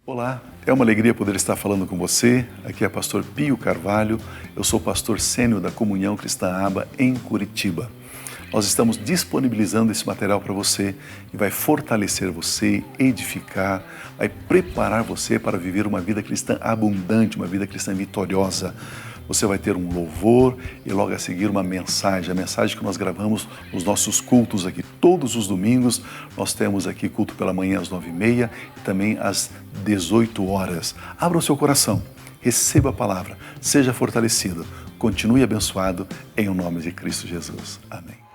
Olá, é uma alegria poder estar falando com você. Aqui é pastor Pio Carvalho, eu sou pastor sênior da Comunhão Cristã Aba em Curitiba. Nós estamos disponibilizando esse material para você e vai fortalecer você, edificar, vai preparar você para viver uma vida cristã abundante, uma vida cristã vitoriosa. Você vai ter um louvor e logo a seguir uma mensagem, a mensagem que nós gravamos nos nossos cultos aqui. Todos os domingos nós temos aqui culto pela manhã às 9h30 e também às 18 horas. Abra o seu coração, receba a palavra, seja fortalecido, continue abençoado em nome de Cristo Jesus. Amém.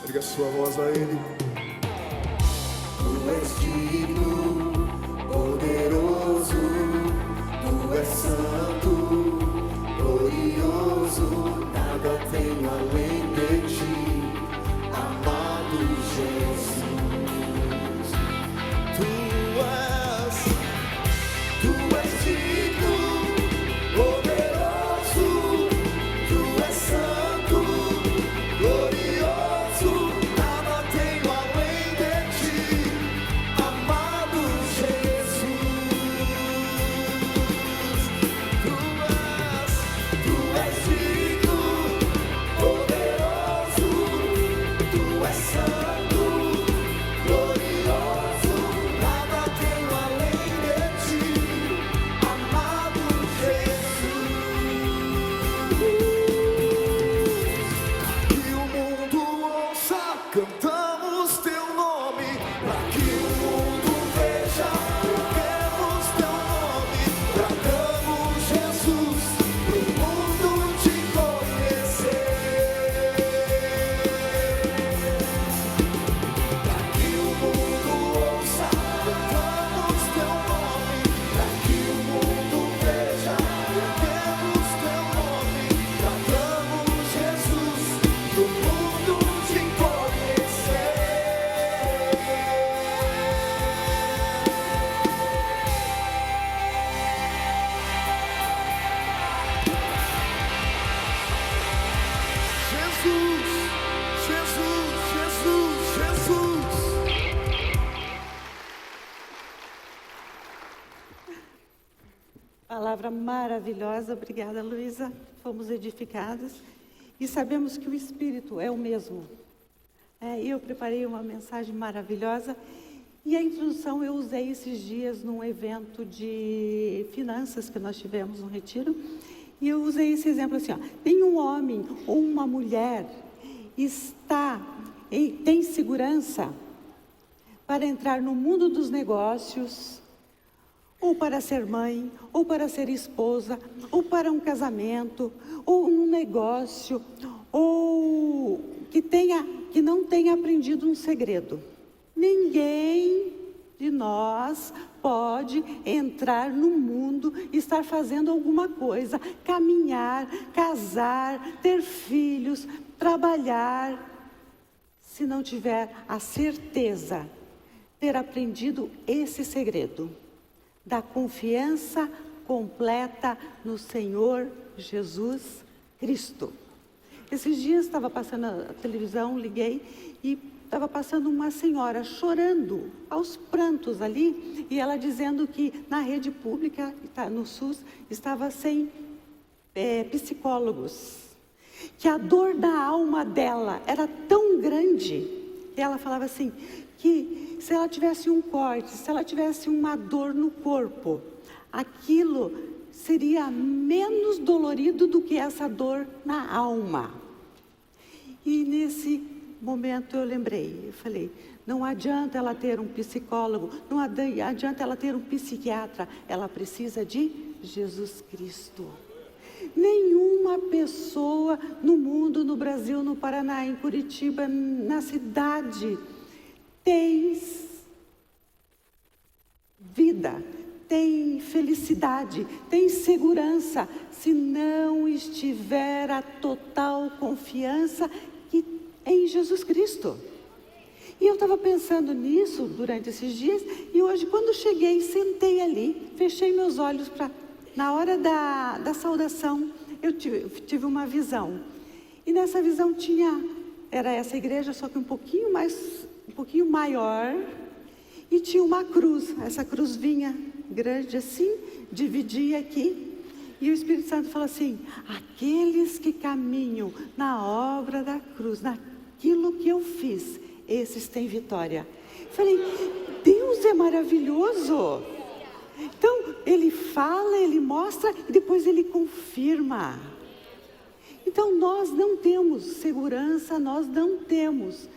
Erga sua voz a Ele. Tu és digno, poderoso, Tu és santo, glorioso, nada tenho além de Ti, amado Jesus. Tu és digno, poderoso, Tu és santo, glorioso, nada tenho além de Ti, amado Palavra maravilhosa, obrigada, Luísa. Fomos edificados e sabemos que o Espírito é o mesmo. Eu preparei uma mensagem maravilhosa e a introdução eu usei esses dias num evento de finanças que nós tivemos no retiro. E eu usei esse exemplo assim, ó, tem um homem ou uma mulher tem segurança para entrar no mundo dos negócios, ou para ser mãe, ou para ser esposa, ou para um casamento, ou um negócio, ou que não tenha aprendido um segredo. Ninguém de nós pode entrar no mundo e estar fazendo alguma coisa, caminhar, casar, ter filhos, trabalhar, se não tiver a certeza de ter aprendido esse segredo da confiança completa no Senhor Jesus Cristo. Esses dias estava passando a televisão, liguei e estava passando uma senhora chorando aos prantos ali e ela dizendo que na rede pública, no SUS, estava sem psicólogos. Que a dor da alma dela era tão grande que ela falava assim, que se ela tivesse um corte, se ela tivesse uma dor no corpo, aquilo seria menos dolorido do que essa dor na alma. E nesse momento eu lembrei, eu falei, não adianta ela ter um psicólogo, não adianta ela ter um psiquiatra, ela precisa de Jesus Cristo. Nenhuma pessoa no mundo, no Brasil, no Paraná, em Curitiba, na cidade, tem vida, tem felicidade, tem segurança, se não estiver a total confiança em Jesus Cristo. E eu estava pensando nisso durante esses dias, e hoje quando cheguei, sentei ali, fechei meus olhos na hora da saudação, eu tive uma visão. E nessa visão era essa igreja, só que um pouquinho maior, e tinha uma cruz. Essa cruz vinha grande assim, dividia aqui. E o Espírito Santo falou assim, aqueles que caminham na obra da cruz, naquilo que eu fiz, esses têm vitória. Falei, Deus é maravilhoso. Então, Ele fala, Ele mostra e depois Ele confirma. Então, nós não temos segurança, nós não temos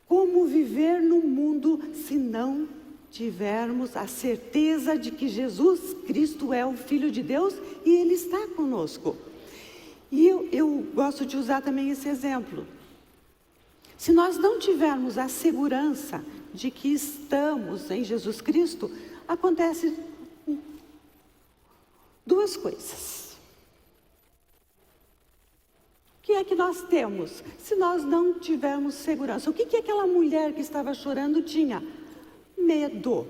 como viver no mundo se não tivermos a certeza de que Jesus Cristo é o Filho de Deus e Ele está conosco. E eu gosto de usar também esse exemplo. Se nós não tivermos a segurança de que estamos em Jesus Cristo, acontece duas coisas. O que é que nós temos se nós não tivermos segurança? O que aquela mulher que estava chorando tinha? Medo.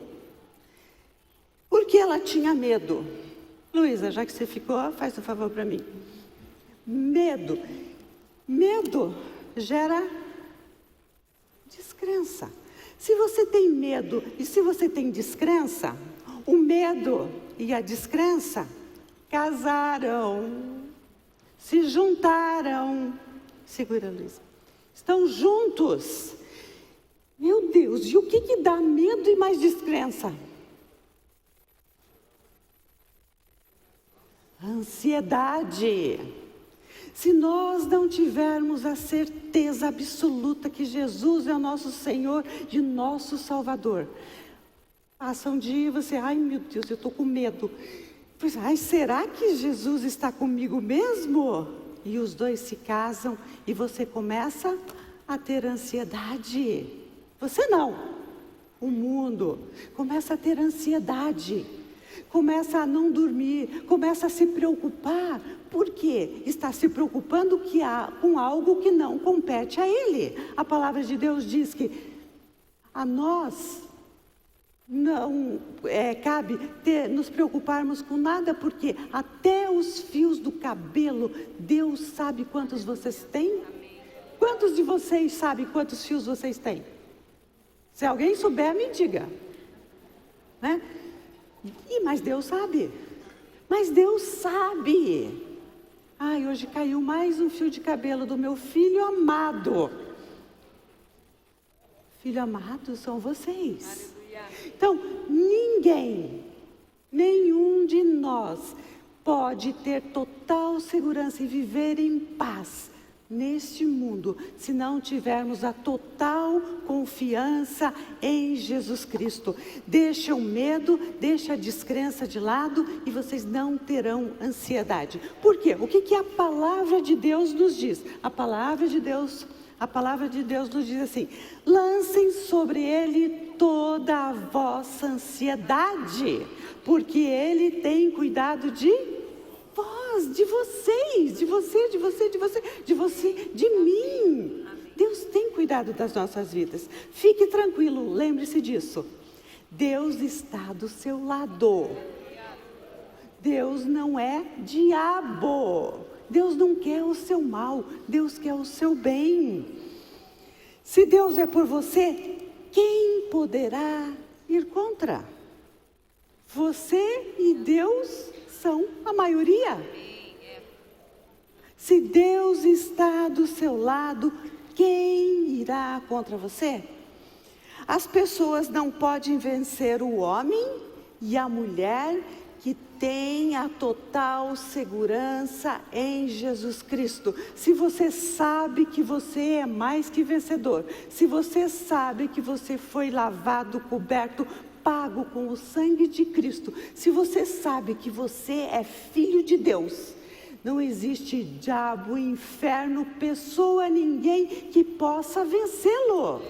Por que ela tinha medo? Luísa, já que você ficou, faz um favor para mim. Medo. Medo gera descrença. Se você tem medo e se você tem descrença, o medo e a descrença casaram, se juntaram. Segura, Luísa. Estão juntos. Meu Deus, e o que dá medo e mais descrença? Ansiedade. Se nós não tivermos a certeza absoluta que Jesus é o nosso Senhor e nosso Salvador, passa um dia e você, ai meu Deus, eu estou com medo. Pois, ai, será que Jesus está comigo mesmo? E os dois se casam e você começa a ter ansiedade. Você não, o mundo começa a ter ansiedade. Começa a não dormir, começa a se preocupar. Por quê? Está se preocupando com algo que não compete a ele. A palavra de Deus diz que a nós não cabe nos preocuparmos com nada, porque até os fios do cabelo, Deus sabe quantos vocês têm. Quantos de vocês sabem quantos fios vocês têm? Se alguém souber, me diga. Né? Mas Deus sabe. Mas Deus sabe. Ai, hoje caiu mais um fio de cabelo do meu filho amado. Filho amado são vocês. Então, nenhum de nós pode ter total segurança e viver em paz neste mundo, se não tivermos a total confiança em Jesus Cristo. Deixa o medo, deixa a descrença de lado e vocês não terão ansiedade. Por quê? O que a palavra de Deus nos diz? A palavra de Deus nos diz assim: lancem sobre ele toda a vossa ansiedade, porque ele tem cuidado de vós, de vocês, de mim. Deus tem cuidado das nossas vidas. Fique tranquilo, lembre-se disso. Deus está do seu lado. Deus não é diabo. Deus não quer o seu mal, Deus quer o seu bem. Se Deus é por você, quem poderá ir contra? Você e Deus são a maioria. Se Deus está do seu lado, quem irá contra você? As pessoas não podem vencer o homem e a mulher que tem a total segurança em Jesus Cristo. Se você sabe que você é mais que vencedor, se você sabe que você foi lavado, coberto, pago com o sangue de Cristo, se você sabe que você é filho de Deus, não existe diabo, inferno, pessoa, ninguém que possa vencê-lo.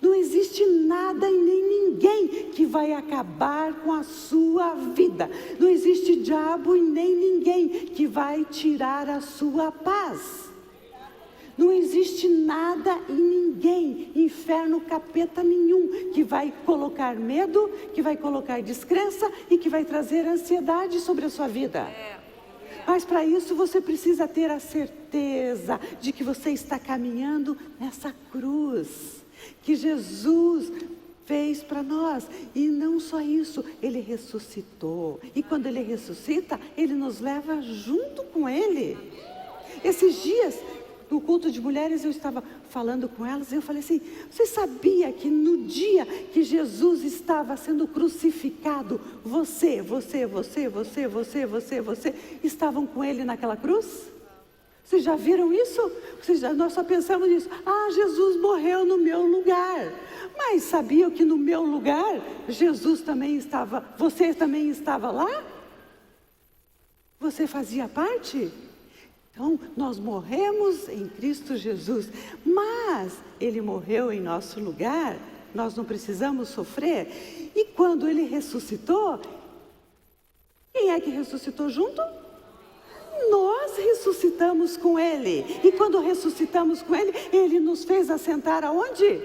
Não existe nada e nem ninguém que vai acabar com a sua vida. Não existe diabo e nem ninguém que vai tirar a sua paz. Não existe nada e ninguém, inferno, capeta nenhum, que vai colocar medo, que vai colocar descrença e que vai trazer ansiedade sobre a sua vida. Mas para isso você precisa ter a certeza de que você está caminhando nessa cruz que Jesus fez para nós. E não só isso, Ele ressuscitou. E quando Ele ressuscita, Ele nos leva junto com Ele. Esses dias, no culto de mulheres, eu estava falando com elas e eu falei assim: você sabia que no dia que Jesus estava sendo crucificado, você estavam com Ele naquela cruz? Vocês já viram isso? Nós só pensamos nisso. Ah, Jesus morreu no meu lugar. Mas sabiam que no meu lugar, Jesus também estava, você também estava lá? Você fazia parte? Então, nós morremos em Cristo Jesus, mas Ele morreu em nosso lugar, nós não precisamos sofrer. E quando Ele ressuscitou, quem é que ressuscitou junto? Nós ressuscitamos com Ele. E quando ressuscitamos com Ele, Ele nos fez assentar aonde?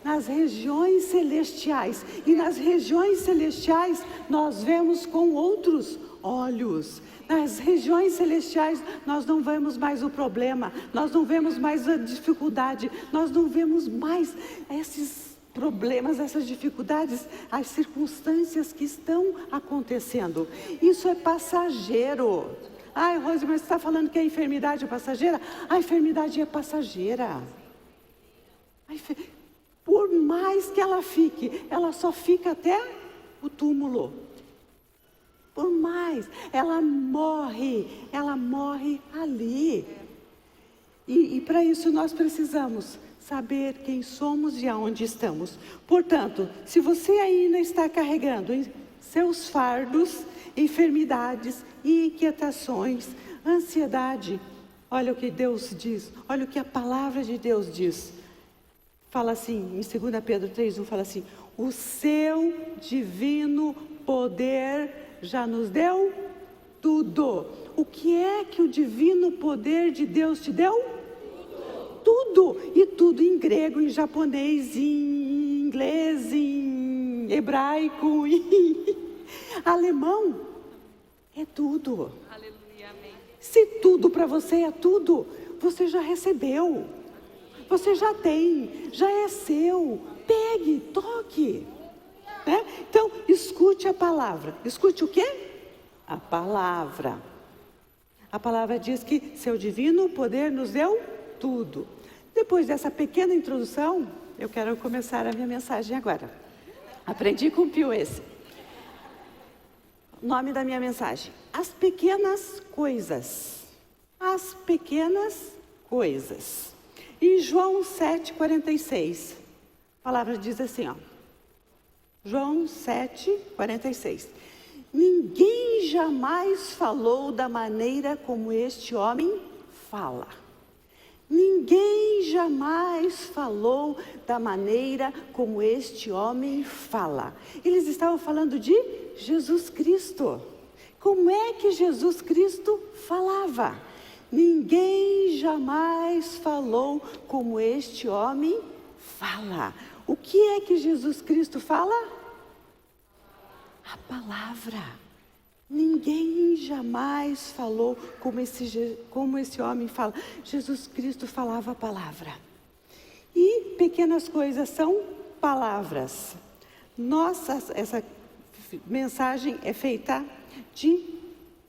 Nas regiões celestiais. E nas regiões celestiais, nós vemos com outros olhos. Nas regiões celestiais, nós não vemos mais o problema, nós não vemos mais a dificuldade, nós não vemos mais esses problemas, essas dificuldades, as circunstâncias que estão acontecendo. Isso é passageiro. Ai, Rose, mas você está falando que a enfermidade é passageira? A enfermidade é passageira. Por mais que ela fique, ela só fica até o túmulo. Por mais, ela morre ali. E para isso nós precisamos saber quem somos e aonde estamos. Portanto, se você ainda está carregando seus fardos, enfermidades, inquietações, ansiedade, olha o que Deus diz, olha o que a palavra de Deus diz. Fala assim, em 2 Pedro 3:1, fala assim: o seu divino poder já nos deu tudo. O que é que o divino poder de Deus te deu? Tudo. E tudo em grego, em japonês, em inglês, em hebraico, em alemão. É tudo. Aleluia, amém. Se tudo para você é tudo, você já recebeu. Você já tem, já é seu. Pegue, toque. né? Então, escute a palavra. Escute o quê? A palavra. A palavra diz que seu divino poder nos deu tudo. Depois dessa pequena introdução, eu quero começar a minha mensagem agora. Aprendi com o Pio esse. O nome da minha mensagem: as pequenas coisas. As pequenas coisas. Em João 7,46, a palavra diz assim, ó. João 7,46. Ninguém jamais falou da maneira como este homem fala. Ninguém jamais falou da maneira como este homem fala. Eles estavam falando de Jesus Cristo. Como é que Jesus Cristo falava? Ninguém jamais falou como este homem fala. O que é que Jesus Cristo fala? A palavra. Ninguém jamais falou como esse homem fala. Jesus Cristo falava a palavra. E pequenas coisas são palavras. Essa mensagem é feita de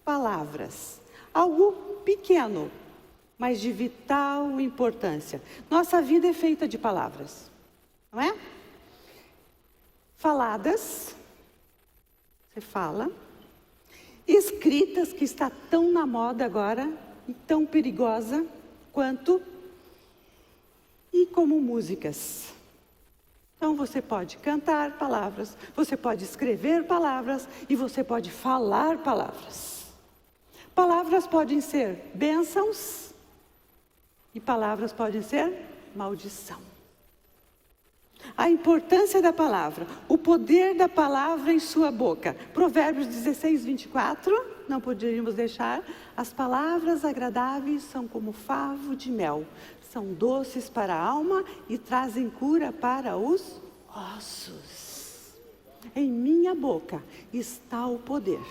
palavras. Algo pequeno, mas de vital importância. Nossa vida é feita de palavras, não é? Faladas, você fala. Escritas, que está tão na moda agora, e tão perigosa quanto. E como músicas. Então você pode cantar palavras, você pode escrever palavras e você pode falar palavras. Palavras podem ser bênçãos e palavras podem ser maldição. A importância da palavra, o poder da palavra em sua boca. Provérbios 16, 24, não poderíamos deixar. As palavras agradáveis são como favo de mel, são doces para a alma e trazem cura para os ossos. Em minha boca está o poder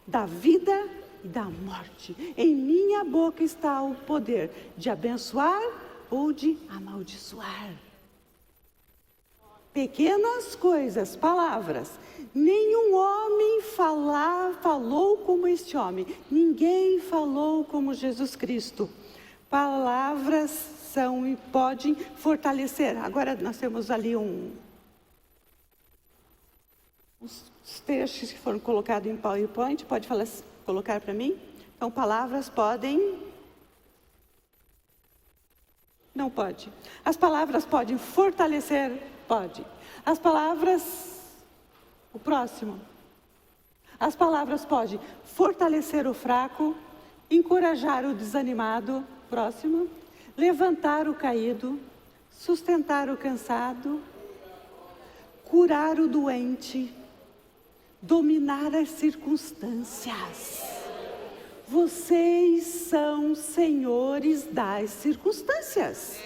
da vida e da morte. Em minha boca está o poder de abençoar ou de amaldiçoar. Pequenas coisas, palavras. Nenhum homem falou como este homem. Ninguém falou como Jesus Cristo. Palavras são e podem fortalecer. Agora nós temos ali uns textos que foram colocados em PowerPoint. Pode colocar para mim? Então, palavras podem... Não pode. As palavras podem fortalecer? Pode. As palavras... O próximo. As palavras podem fortalecer o fraco, encorajar o desanimado. Próximo. Levantar o caído, sustentar o cansado, curar o doente, dominar as circunstâncias. Vocês são senhores das circunstâncias.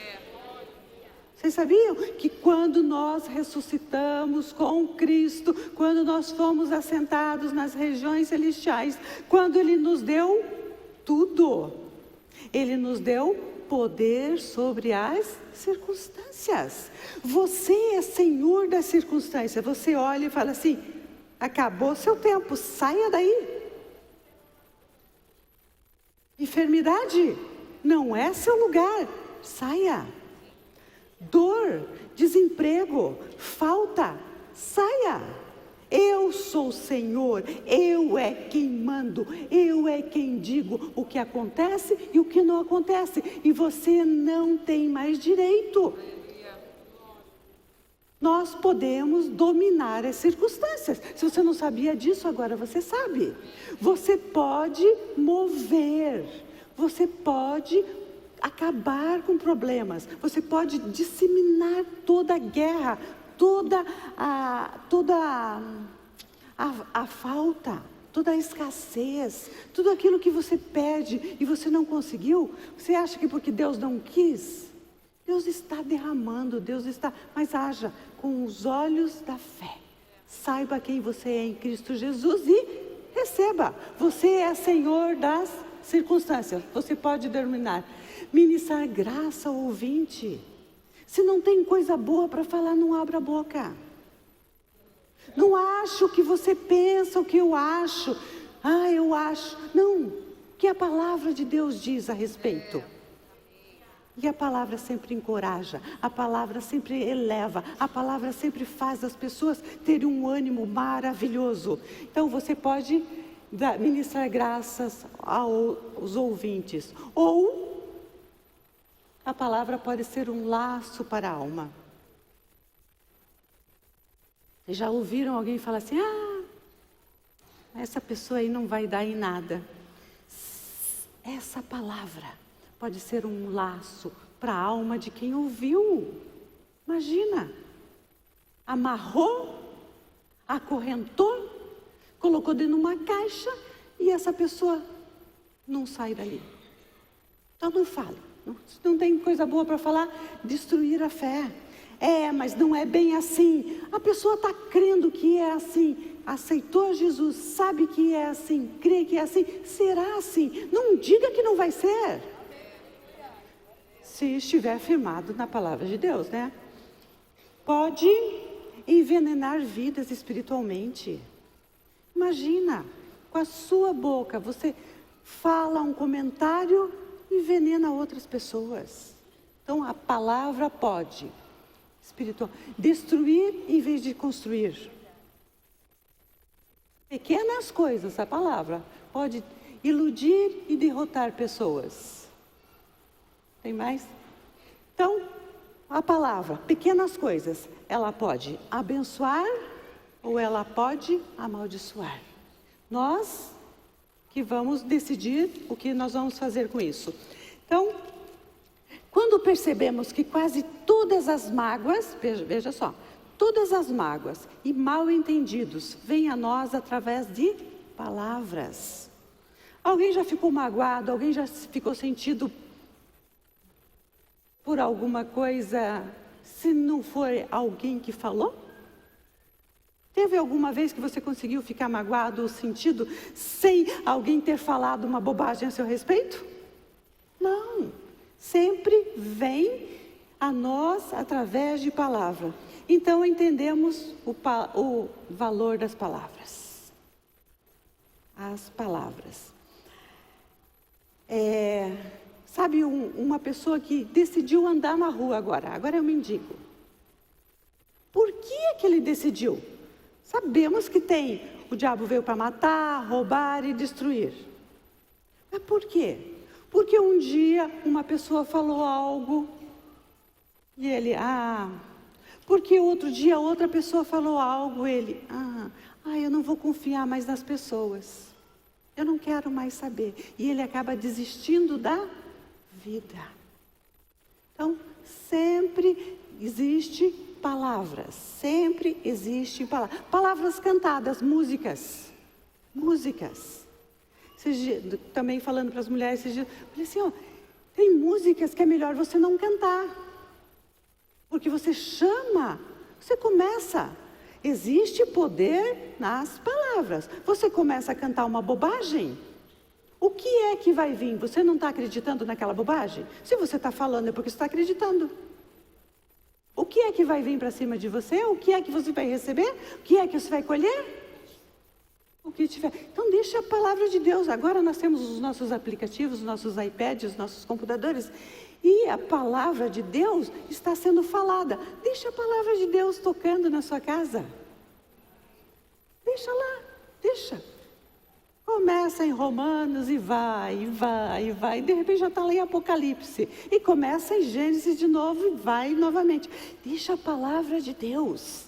Vocês sabiam que quando nós ressuscitamos com Cristo, quando nós fomos assentados nas regiões celestiais, quando Ele nos deu tudo, Ele nos deu poder sobre as circunstâncias. Você é senhor das circunstâncias. Você olha e fala assim: acabou seu tempo, saia daí. Enfermidade não é seu lugar, saia. Dor, desemprego, falta, saia. Eu sou o Senhor, eu é quem mando, eu é quem digo o que acontece e o que não acontece. E você não tem mais direito. Nós podemos dominar as circunstâncias. Se você não sabia disso, agora você sabe. Você pode mover, você pode acabar com problemas, você pode disseminar toda a guerra, toda a falta, toda a escassez, tudo aquilo que você pede e você não conseguiu. Você acha que porque Deus não quis? Deus está derramando, mas haja com os olhos da fé. Saiba quem você é em Cristo Jesus e receba. Você é Senhor das circunstâncias. Você pode dominar. Ministrar graça ao ouvinte. Se não tem coisa boa para falar, não abra a boca. Não acho o que você pensa, o que eu acho. Ah, eu acho. Não, o que a palavra de Deus diz a respeito. E a palavra sempre encoraja, a palavra sempre eleva, a palavra sempre faz as pessoas terem um ânimo maravilhoso. Então você pode ministrar graças aos ouvintes, ou a palavra pode ser um laço para a alma. Vocês já ouviram alguém falar assim: ah, essa pessoa aí não vai dar em nada. Essa palavra pode ser um laço para a alma de quem ouviu. Imagina, amarrou, acorrentou, colocou dentro de uma caixa e essa pessoa não sai dali. Então não fale, não tem coisa boa para falar, destruir a fé. Mas não é bem assim. A pessoa está crendo que é assim, aceitou Jesus, sabe que é assim, crê que é assim, será assim. Não diga que não vai ser. Se estiver firmado na palavra de Deus, né? Pode envenenar vidas espiritualmente. Imagina, com a sua boca, você fala um comentário e envenena outras pessoas. Então a palavra pode destruir em vez de construir. Pequenas coisas, a palavra pode iludir e derrotar pessoas. Tem mais? Então, a palavra, pequenas coisas, ela pode abençoar ou ela pode amaldiçoar. Nós que vamos decidir o que nós vamos fazer com isso. Então, quando percebemos que quase todas as mágoas, veja só, todas as mágoas e mal entendidos vêm a nós através de palavras. Alguém já ficou magoado, alguém já ficou sentido por alguma coisa, se não for alguém que falou? Teve alguma vez que você conseguiu ficar magoado ou sentido sem alguém ter falado uma bobagem a seu respeito? Não, sempre vem a nós através de palavra. Então entendemos o valor das palavras. As palavras. Sabe uma pessoa que decidiu andar na rua agora é um mendigo. Por que ele decidiu? Sabemos que o diabo veio para matar, roubar e destruir. Mas por quê? Porque um dia uma pessoa falou algo e ele, porque outro dia outra pessoa falou algo, ele, eu não vou confiar mais nas pessoas. Eu não quero mais saber. E ele acaba desistindo da vida. Então, sempre existe palavras, sempre existe palavras. Palavras cantadas, músicas. Também falando para as mulheres, falei assim, tem músicas que é melhor você não cantar. Porque você chama, você começa. Existe poder nas palavras. Você começa a cantar uma bobagem, o que é que vai vir? Você não está acreditando naquela bobagem? Se você está falando é porque você está acreditando. O que é que vai vir para cima de você? O que é que você vai receber? O que é que você vai colher? O que tiver. Então deixa a palavra de Deus. Agora nós temos os nossos aplicativos, os nossos iPads, os nossos computadores. E a palavra de Deus está sendo falada. Deixa a palavra de Deus tocando na sua casa. Deixa lá, deixa. Começa em Romanos e vai. De repente já está lá em Apocalipse. E começa em Gênesis de novo e vai novamente. Deixa a palavra de Deus.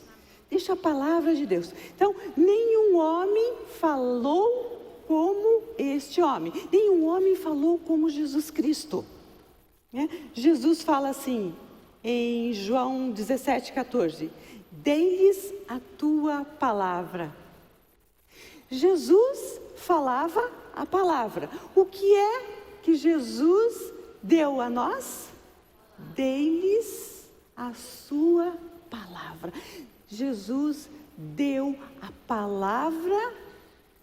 Deixa a palavra de Deus. Então, nenhum homem falou como este homem. Nenhum homem falou como Jesus Cristo. Jesus fala assim, em João 17,14. Dê-lhes a tua palavra. Jesus falava a palavra. O que é que Jesus deu a nós? Dê-lhes a sua palavra. Jesus deu a palavra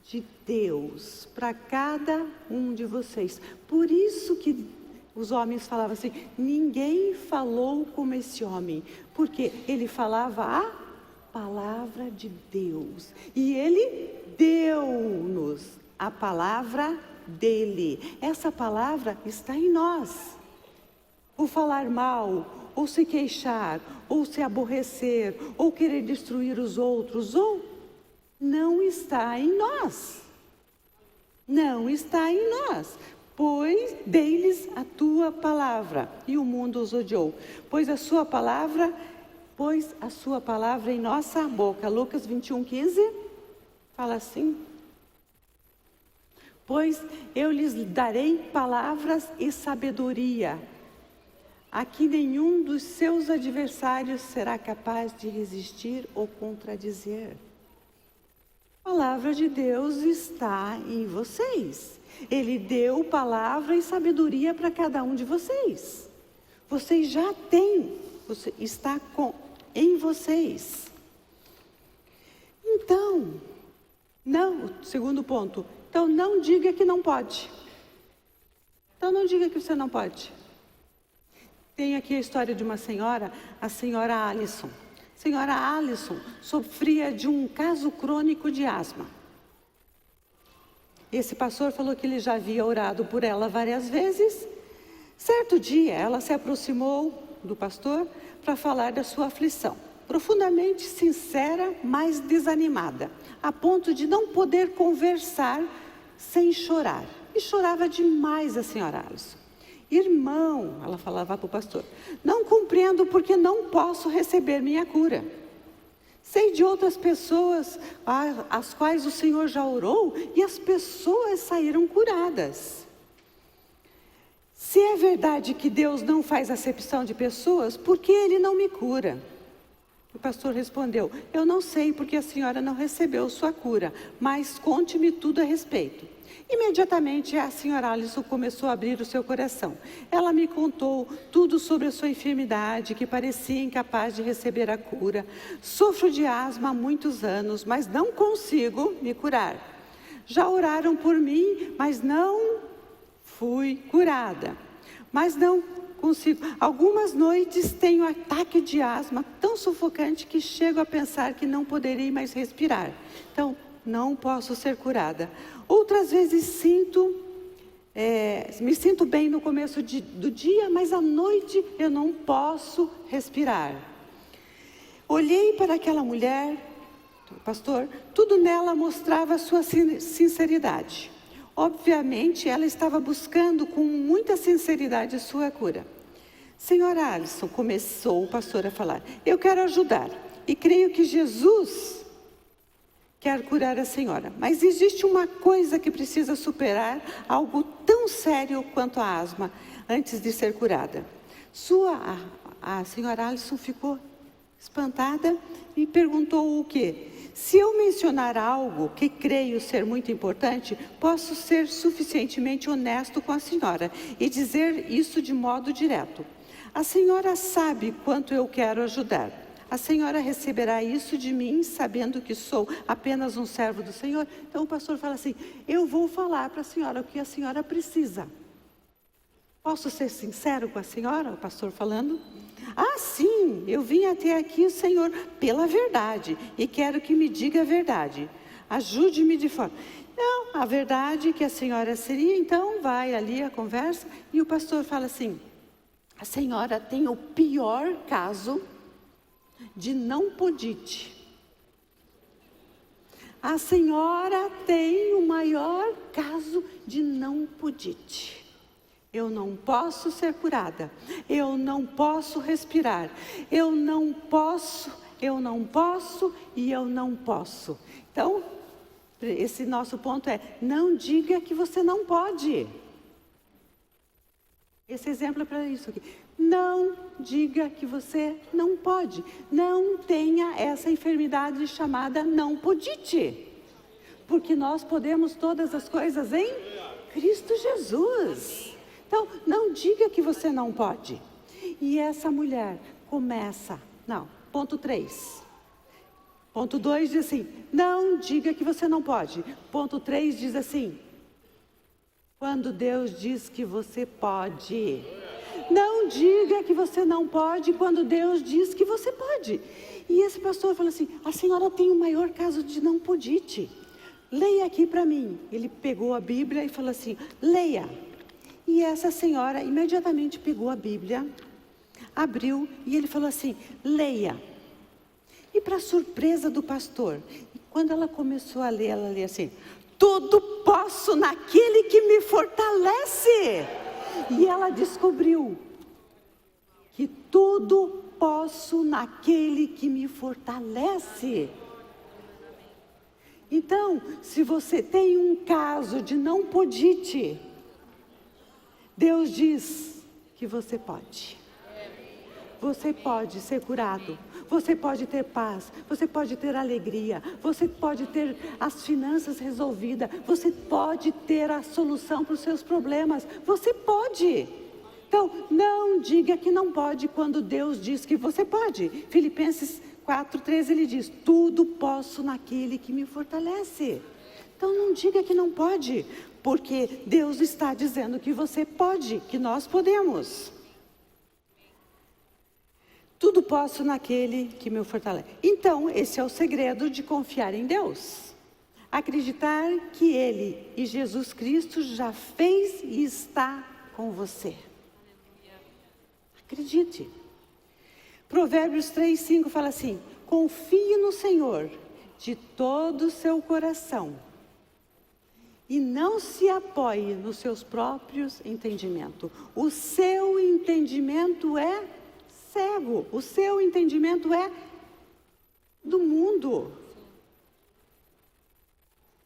de Deus para cada um de vocês. Por isso que os homens falavam assim, ninguém falou como esse homem, porque ele falava a palavra de Deus. E Ele deu-nos a palavra dele. Essa palavra está em nós. O falar mal, ou se queixar, ou se aborrecer, ou querer destruir os outros, ou não está em nós. Não está em nós. Pois dei-lhes a tua palavra, e o mundo os odiou. Pôs a sua palavra em nossa boca. Lucas 21:15 fala assim: pois eu lhes darei palavras e sabedoria, a que nenhum dos seus adversários será capaz de resistir ou contradizer. A palavra de Deus está em vocês. Ele deu palavra e sabedoria para cada um de vocês. Vocês já têm, está em vocês. Então, segundo ponto, então não diga que não pode. Então não diga que você não pode. Tem aqui a história de uma senhora, a senhora Alisson. A senhora Alisson sofria de um caso crônico de asma. Esse pastor falou que ele já havia orado por ela várias vezes. Certo dia, ela se aproximou do pastor para falar da sua aflição. Profundamente sincera, mas desanimada, a ponto de não poder conversar sem chorar. E chorava demais a senhora Alisson. Irmão, ela falava para o pastor, não compreendo porque não posso receber minha cura. Sei de outras pessoas às quais o Senhor já orou e as pessoas saíram curadas. Se é verdade que Deus não faz acepção de pessoas, por que Ele não me cura? O pastor respondeu, eu não sei porque a senhora não recebeu sua cura, mas conte-me tudo a respeito. Imediatamente a senhora Alisson começou a abrir o seu coração. Ela me contou tudo sobre a sua enfermidade, que parecia incapaz de receber a cura. Sofro de asma há muitos anos, mas não consigo me curar. Já oraram por mim, mas não fui curada. Mas não consigo. Algumas noites tenho ataque de asma tão sufocante que chego a pensar que não poderei mais respirar. Então, não posso ser curada. Outras vezes me sinto bem no começo do dia, mas à noite eu não posso respirar. Olhei para aquela mulher, pastor, tudo nela mostrava sua sinceridade. Obviamente, ela estava buscando com muita sinceridade sua cura. Senhora Alisson, começou o pastor a falar, eu quero ajudar e creio que Jesus quer curar a senhora, mas existe uma coisa que precisa superar, algo tão sério quanto a asma, antes de ser curada. A senhora Alisson ficou espantada e perguntou o quê? Se eu mencionar algo que creio ser muito importante, posso ser suficientemente honesto com a senhora e dizer isso de modo direto. A senhora sabe quanto eu quero ajudar. A senhora receberá isso de mim, sabendo que sou apenas um servo do Senhor. Então o pastor fala assim, eu vou falar para a senhora o que a senhora precisa. Posso ser sincero com a senhora? O pastor falando. Ah, sim, eu vim até aqui, Senhor, pela verdade. E quero que me diga a verdade. Ajude-me de forma. Não, a verdade que a senhora seria, então vai ali a conversa. E o pastor fala assim, a senhora tem o pior caso de não podite. A senhora tem o maior caso de não podite. Eu não posso ser curada. Eu não posso respirar. Eu não posso e eu não posso. Então, esse nosso ponto é, não diga que você não pode. Esse exemplo é para isso aqui. Não diga que você não pode. Não tenha essa enfermidade chamada não podite. Porque nós podemos todas as coisas em Cristo Jesus. Então, não diga que você não pode. E essa mulher começa... ponto 3. Ponto 2 diz assim, não diga que você não pode. Ponto 3 diz assim, quando Deus diz que você pode... Não diga que você não pode quando Deus diz que você pode. E esse pastor falou assim: a senhora tem o maior caso de não podite. Leia aqui para mim. Ele pegou a Bíblia e falou assim: leia. E essa senhora imediatamente pegou a Bíblia, abriu e ele falou assim: leia. E para surpresa do pastor, quando ela começou a ler, ela lê assim: tudo posso naquele que me fortalece. E ela descobriu que tudo posso naquele que me fortalece. Então, se você tem um caso de não podite, Deus diz que você pode. Você pode ser curado, você pode ter paz, você pode ter alegria, você pode ter as finanças resolvidas, você pode ter a solução para os seus problemas, você pode. Então, não diga que não pode quando Deus diz que você pode. Filipenses 4:13 ele diz: tudo posso naquele que me fortalece. Então não diga que não pode, porque Deus está dizendo que você pode, que nós podemos. Tudo posso naquele que me fortalece. Então, esse é o segredo de confiar em Deus. Acreditar que Ele e Jesus Cristo já fez e está com você. Acredite. Provérbios 3:5 fala assim: confie no Senhor de todo o seu coração e não se apoie nos seus próprios entendimentos. O seu entendimento é cego, o seu entendimento é do mundo.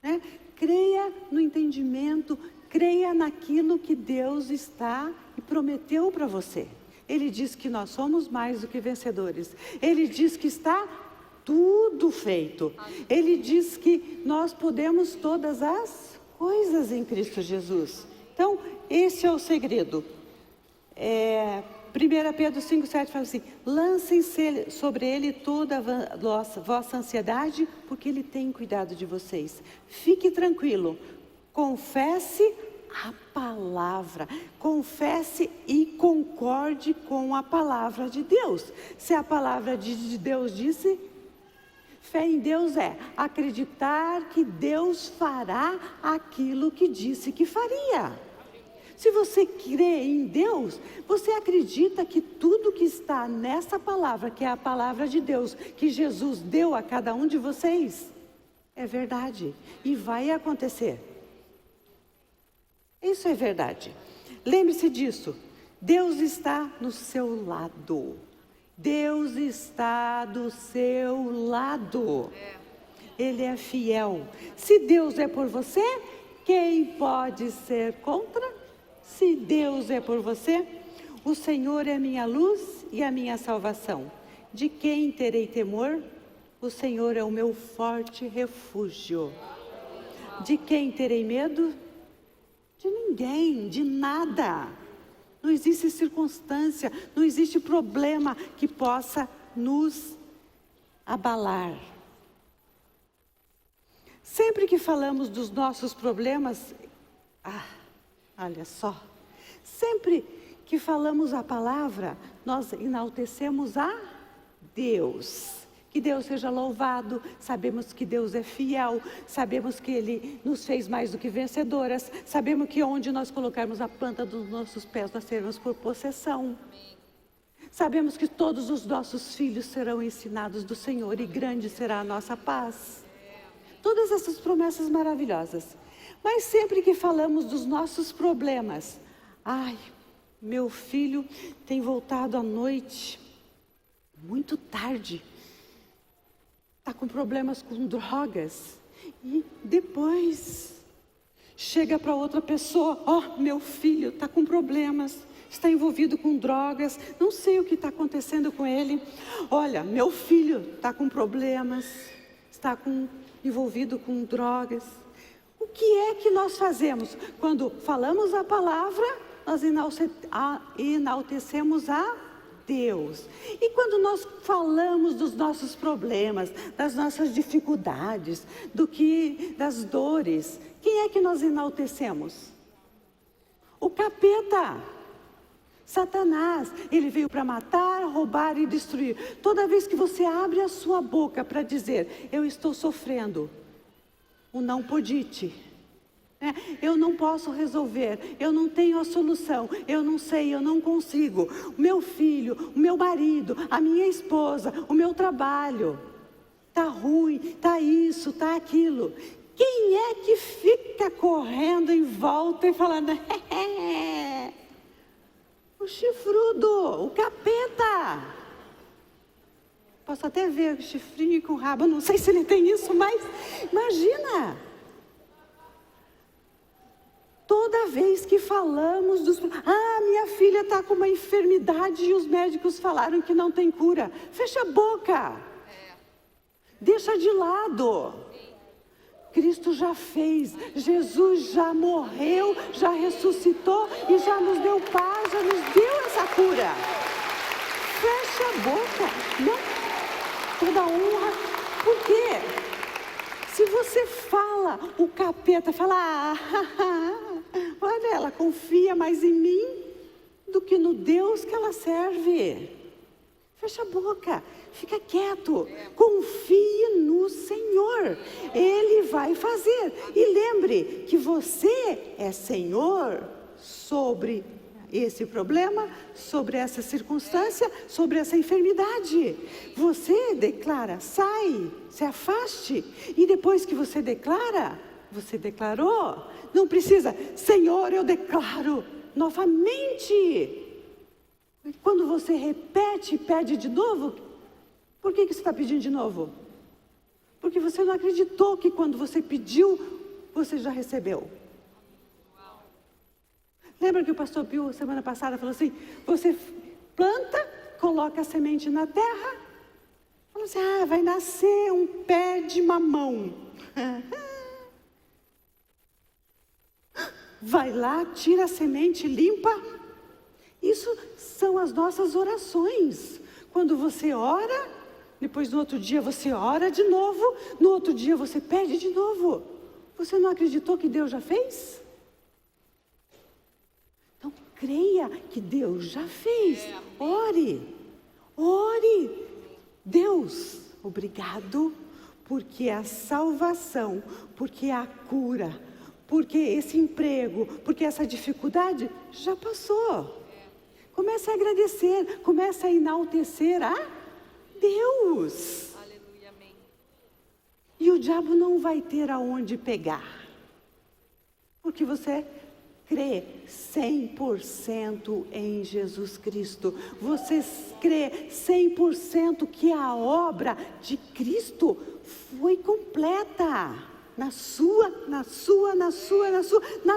Né? Creia no entendimento, creia naquilo que Deus está e prometeu para você. Ele diz que nós somos mais do que vencedores. Ele diz que está tudo feito. Ele diz que nós podemos todas as coisas em Cristo Jesus. Então, esse é o segredo. 1 Pedro 5:7 fala assim: lancem sobre ele toda a vossa ansiedade, porque ele tem cuidado de vocês. Fique tranquilo, confesse a palavra, confesse e concorde com a palavra de Deus. Se a palavra de Deus disse, fé em Deus é acreditar que Deus fará aquilo que disse que faria. Se você crê em Deus, você acredita que tudo que está nessa palavra, que é a palavra de Deus, que Jesus deu a cada um de vocês, é verdade e vai acontecer. Isso é verdade. Lembre-se disso. Deus está no seu lado. Deus está do seu lado. Ele é fiel. Se Deus é por você, quem pode ser contra? Se Deus é por você, o Senhor é a minha luz e a minha salvação. De quem terei temor? O Senhor é o meu forte refúgio. De quem terei medo? De ninguém, de nada. Não existe circunstância, não existe problema que possa nos abalar. Sempre que falamos dos nossos problemas, olha só, sempre que falamos a palavra, nós enaltecemos a Deus. Que Deus seja louvado, sabemos que Deus é fiel, sabemos que Ele nos fez mais do que vencedoras, sabemos que onde nós colocarmos a planta dos nossos pés, nós seremos por possessão. Sabemos que todos os nossos filhos serão ensinados do Senhor e grande será a nossa paz. Todas essas promessas maravilhosas. Mas sempre que falamos dos nossos problemas, meu filho tem voltado à noite, muito tarde, está com problemas com drogas, e depois chega para outra pessoa, meu filho está com problemas, está envolvido com drogas, não sei o que está acontecendo com ele. Olha, meu filho está com problemas, está envolvido com drogas. O que é que nós fazemos? Quando falamos a palavra, nós enaltecemos a Deus. E quando nós falamos dos nossos problemas, das nossas dificuldades, das dores, quem é que nós enaltecemos? O capeta. Satanás, ele veio para matar, roubar e destruir. Toda vez que você abre a sua boca para dizer, eu estou sofrendo, o não podite, eu não posso resolver, eu não tenho a solução, eu não sei, eu não consigo. O meu filho, o meu marido, a minha esposa, o meu trabalho, está ruim, está isso, está aquilo. Quem é que fica correndo em volta e falando, o chifrudo, o capeta. Posso até ver o chifrinho com o rabo, não sei se ele tem isso, mas imagina. Toda vez que falamos dos... minha filha está com uma enfermidade e os médicos falaram que não tem cura. Fecha a boca. Deixa de lado. Cristo já fez, Jesus já morreu, já ressuscitou e já nos deu paz, já nos deu essa cura. Fecha a boca, não, toda honra, por quê? Se você fala, o capeta fala, olha, ela confia mais em mim do que no Deus que ela serve. Fecha a boca, fica quieto, confie no Senhor, Ele vai fazer. E lembre que você é Senhor sobre esse problema, sobre essa circunstância, sobre essa enfermidade. Você declara, sai, se afaste. E depois que você declara, você declarou, não precisa, Senhor, eu declaro novamente. Quando você repete e pede de novo, por que você está pedindo de novo? Porque você não acreditou que quando você pediu, você já recebeu. Lembra que o pastor Pio, semana passada, falou assim, você planta, coloca a semente na terra, fala assim, vai nascer um pé de mamão. Vai lá, tira a semente, limpa. Isso são as nossas orações. Quando você ora, depois no outro dia você ora de novo, no outro dia você pede de novo. Você não acreditou que Deus já fez? Então creia que Deus já fez. Ore, ore. Deus, obrigado, porque a salvação, porque a cura, porque esse emprego, porque essa dificuldade já passou. Comece a agradecer, comece a enaltecer a Deus. Aleluia, amém. E o diabo não vai ter aonde pegar. Porque você crê 100% em Jesus Cristo. Você crê 100% que a obra de Cristo foi completa. Na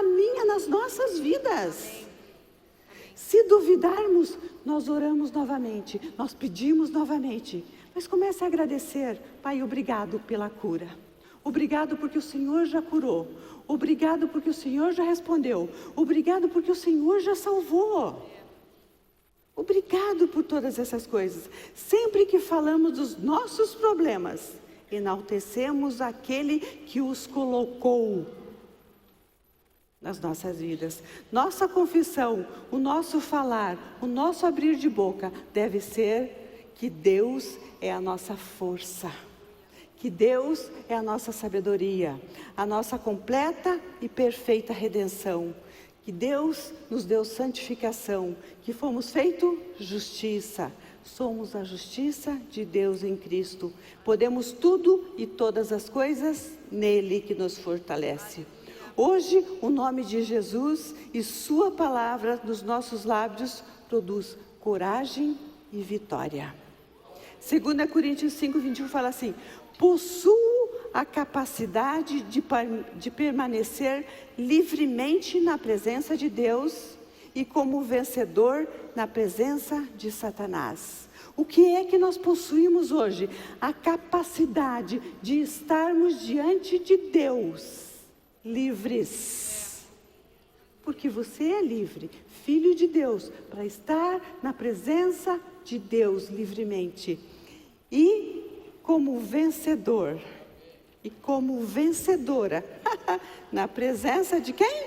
minha, nas nossas vidas. Se duvidarmos, nós oramos novamente, nós pedimos novamente. Mas comece a agradecer, Pai, obrigado pela cura. Obrigado porque o Senhor já curou. Obrigado porque o Senhor já respondeu. Obrigado porque o Senhor já salvou. Obrigado por todas essas coisas. Sempre que falamos dos nossos problemas, enaltecemos aquele que os colocou nas nossas vidas. Nossa confissão, o nosso falar, o nosso abrir de boca deve ser que Deus é a nossa força, que Deus é a nossa sabedoria, a nossa completa e perfeita redenção, que Deus nos deu santificação, que fomos feitos justiça, somos a justiça de Deus em Cristo, podemos tudo e todas as coisas nele que nos fortalece. Hoje, o nome de Jesus e sua palavra nos nossos lábios produz coragem e vitória. 2 Coríntios 5:21 fala assim, possuo a capacidade de permanecer livremente na presença de Deus e como vencedor na presença de Satanás. O que é que nós possuímos hoje? A capacidade de estarmos diante de Deus livres, porque você é livre, filho de Deus, para estar na presença de Deus livremente, e como vencedor, e como vencedora, na presença de quem?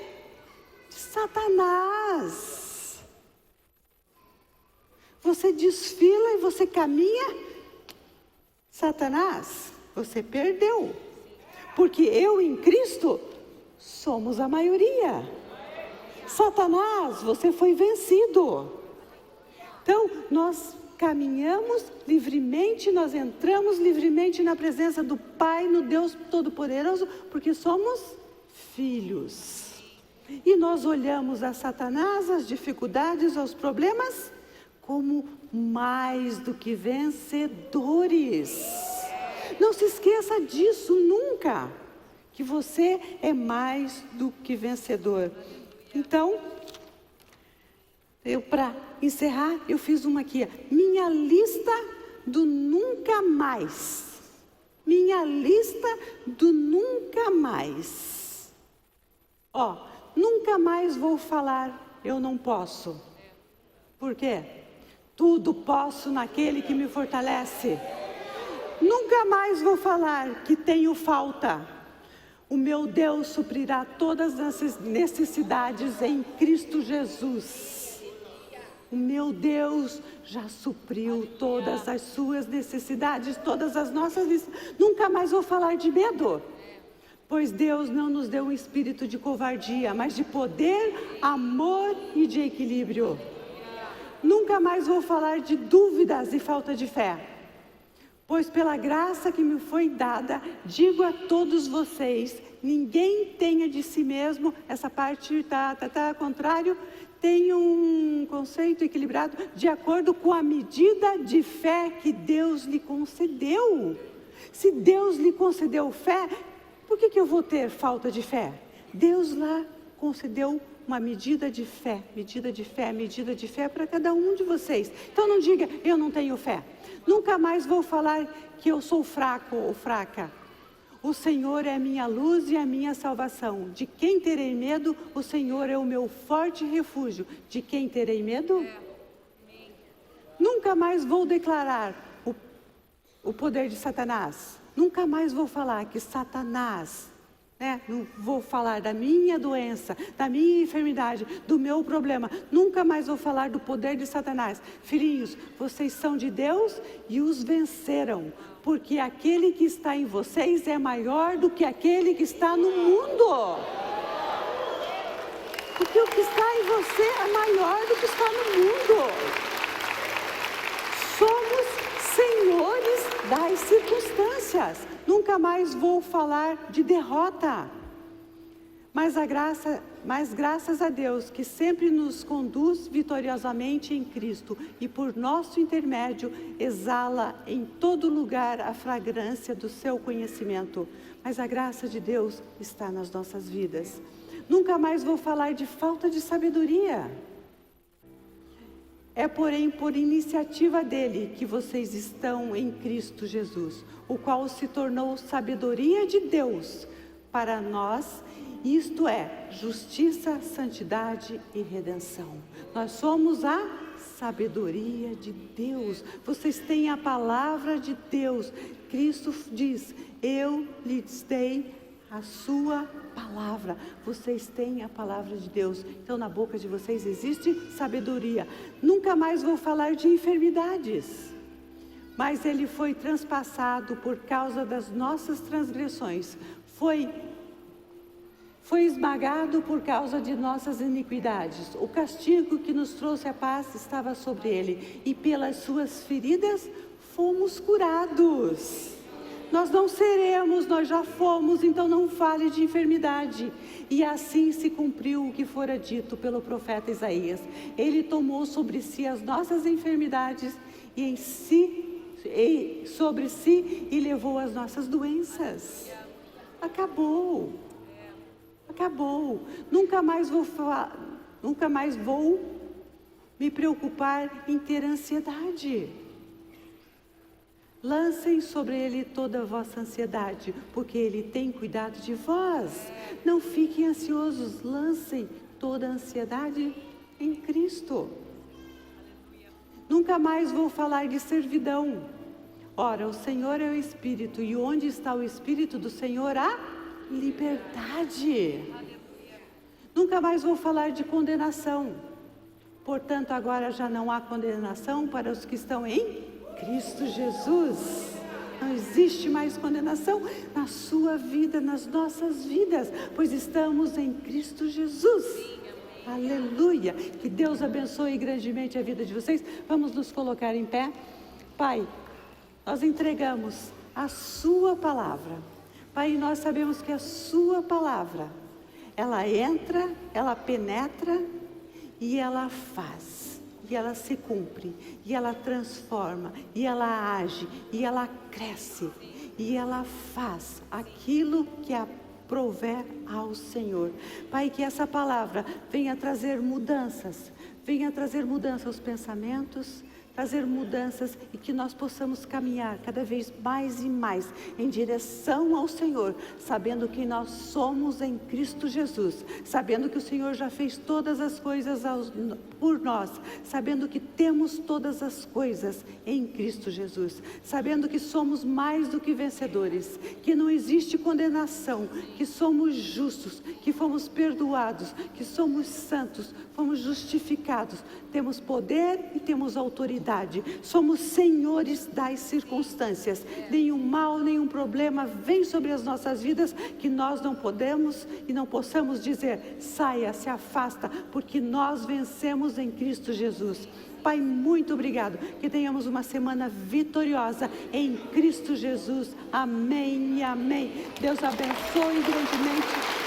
De Satanás. Você desfila e você caminha. Satanás, você perdeu. Porque eu em Cristo somos a maioria. Satanás, você foi vencido. Então, nós caminhamos livremente, nós entramos livremente na presença do Pai, no Deus Todo-Poderoso, porque somos filhos. E nós olhamos a Satanás, as dificuldades, os problemas, como mais do que vencedores. Não se esqueça disso nunca, que você é mais do que vencedor. Então, para encerrar, eu fiz uma aqui, minha lista do nunca mais. Minha lista do nunca mais. Nunca mais vou falar, eu não posso. Por quê? Tudo posso naquele que me fortalece. Nunca mais vou falar que tenho falta. O meu Deus suprirá todas as necessidades em Cristo Jesus. O meu Deus já supriu todas as suas necessidades, todas as nossas necessidades. Nunca mais vou falar de medo. Pois Deus não nos deu um espírito de covardia, mas de poder, amor e de equilíbrio. Nunca mais vou falar de dúvidas e falta de fé. Pois pela graça que me foi dada, digo a todos vocês, ninguém tenha de si mesmo, essa parte contrário, tem um conceito equilibrado, de acordo com a medida de fé que Deus lhe concedeu. Se Deus lhe concedeu fé, por que eu vou ter falta de fé? Deus lá concedeu uma medida de fé, medida de fé para cada um de vocês. Então não diga, eu não tenho fé. Nunca mais vou falar que eu sou fraco ou fraca. O Senhor é a minha luz e a minha salvação. De quem terei medo? O Senhor é o meu forte refúgio. De quem terei medo? Nunca mais vou declarar o poder de Satanás. Nunca mais vou falar que Satanás, não vou falar da minha doença, da minha enfermidade, do meu problema. Nunca mais vou falar do poder de Satanás. Filhinhos, vocês são de Deus e os venceram. Porque aquele que está em vocês é maior do que aquele que está no mundo. Porque o que está em você é maior do que está no mundo. Somos senhores das circunstâncias. Nunca mais vou falar de derrota. Mas graças a Deus que sempre nos conduz vitoriosamente em Cristo e por nosso intermédio exala em todo lugar a fragrância do seu conhecimento. Mas a graça de Deus está nas nossas vidas. Nunca mais vou falar de falta de sabedoria. É, porém, por iniciativa dele que vocês estão em Cristo Jesus, o qual se tornou sabedoria de Deus para nós, isto é, justiça, santidade e redenção. Nós somos a sabedoria de Deus. Vocês têm a palavra de Deus. Cristo diz, eu lhes dei a sua palavra. Vocês têm a palavra de Deus. Então na boca de vocês existe sabedoria. Nunca mais vou falar de enfermidades. Mas ele foi transpassado por causa das nossas transgressões. Foi esmagado por causa de nossas iniquidades. O castigo que nos trouxe a paz estava sobre ele. E pelas suas feridas fomos curados. Nós não seremos, nós já fomos, então não fale de enfermidade. E assim se cumpriu o que fora dito pelo profeta Isaías. Ele tomou sobre si as nossas enfermidades sobre si e levou as nossas doenças. Acabou. Nunca mais vou me preocupar em ter ansiedade. Lancem sobre ele toda a vossa ansiedade, porque ele tem cuidado de vós. Não fiquem ansiosos, lancem toda a ansiedade em Cristo. Nunca mais vou falar de servidão. Ora, o Senhor é o Espírito, e onde está o Espírito do Senhor, há liberdade. Nunca mais vou falar de condenação. Portanto, agora já não há condenação para os que estão em Cristo Jesus. Não existe mais condenação na sua vida, nas nossas vidas, pois estamos em Cristo Jesus. Aleluia! Que Deus abençoe grandemente a vida de vocês. Vamos nos colocar em pé. Pai, nós entregamos a sua palavra. Pai, nós sabemos que a sua palavra, ela entra, ela penetra e ela faz. E ela se cumpre, e ela transforma, e ela age, e ela cresce, e ela faz aquilo que aprouver ao Senhor. Pai, que essa palavra venha trazer mudanças aos pensamentos, trazer mudanças e que nós possamos caminhar cada vez mais e mais em direção ao Senhor, sabendo que nós somos em Cristo Jesus, sabendo que o Senhor já fez todas as coisas por nós, sabendo que temos todas as coisas em Cristo Jesus, sabendo que somos mais do que vencedores, que não existe condenação, que somos justos, que fomos perdoados, que somos santos, fomos justificados, temos poder e temos autoridade, somos senhores das circunstâncias, nenhum mal, nenhum problema vem sobre as nossas vidas que nós não podemos e não possamos dizer, saia, se afasta, porque nós vencemos em Cristo Jesus. Pai, muito obrigado, que tenhamos uma semana vitoriosa em Cristo Jesus, amém e amém. Deus abençoe grandemente.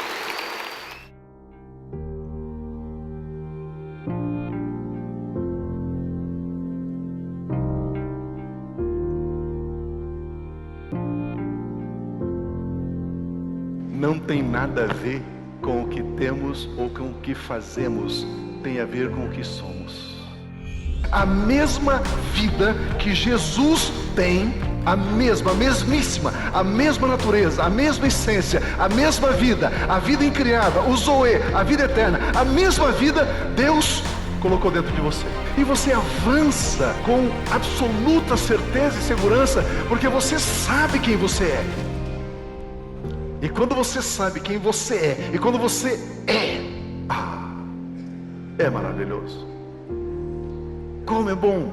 Não tem nada a ver com o que temos ou com o que fazemos, tem a ver com o que somos. A mesma vida que Jesus tem, a mesmíssima, a mesma natureza, a mesma essência, a mesma vida, a vida incriada, o Zoe, a vida eterna, a mesma vida Deus colocou dentro de você. E você avança com absoluta certeza e segurança, porque você sabe quem você é. E quando você sabe quem você é, e quando você é maravilhoso. Como é bom